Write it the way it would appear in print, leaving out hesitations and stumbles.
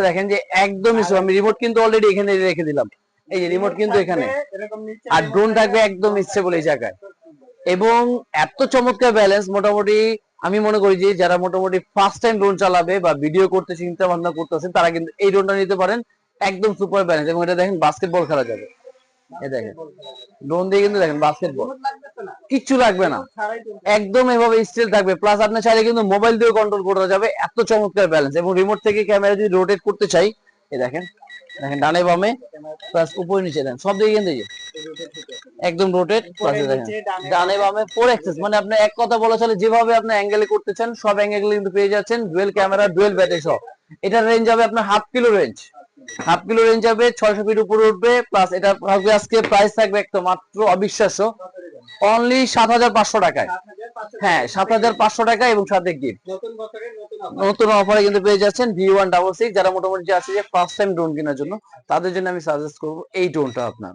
দেখেন যে একদমই স্লো, আমি রিমোট কিন্তু অলরেডি এখানে রেখে দিলাম, এই যে রিমোট কিন্তু এখানে, আর ড্রোন থাকবে একদম স্টেবল এই জায়গায়। এবং এত চমৎকার ব্যালেন্স, মোটামুটি আমি মনে করি যে যারা মোটামুটি ফার্স্ট টাইম ড্রোন চালাবে বা ভিডিও করতে চিন্তা ভাবনা করতেছেন তারা কিন্তু এই ড্রোনটা নিতে পারেন। একদম সুপার ব্যালেন্স, এবং এটা দেখেন বাস্কেটবল খেলা যাবে। এই দেখেন ড্রোন দিয়ে কিন্তু দেখেন বাস্কেটবল কিচ্ছু লাগবে না, একদম এভাবে স্টিল থাকবে। প্লাস আপনি চাইলে কিন্তু মোবাইল দিয়ে কন্ট্রোল করা যাবে, এত চমৎকার ব্যালেন্স। এবং রিমোট থেকে ক্যামেরা যদি রোটেট করতে চাই, এই দেখেন, দেখেন ডানে বামে প্লাস উপরে নিচে দেন সব দিকে কিন্তু একদম রোটেট, প্লাস দেখেন ডানে বামে 4 অ্যাক্সেস, মানে আপনি এক কথা বলা চলে যেভাবে আপনি অ্যাঙ্গেলে করতে চান সব অ্যাঙ্গেলে কিন্তু পেয়ে যাচ্ছেন, ডুয়েল ক্যামেরা ডুয়েল ব্যাটারি সহ। এটার রেঞ্জ হবে আপনার half kilo range, half kilo range হবে, 600 ফিট উপরে উঠবে। প্লাস এটা থাকবে আজকে প্রাইস থাকবে একটা মাত্র অবিশ্বাস্য, অনলি 7,500 টাকায়। হ্যাঁ 7,500 টাকা, এবং সাথে গিফট নতুন অফারে কিন্তু পেয়ে যাচ্ছেন V166। যারা মোটামুটি আছে যে ফার্স্ট টাইম ড্রোন কেনার জন্য, তাদের জন্য আমি সাজেস্ট করবো এই ড্রোনটা আপনার।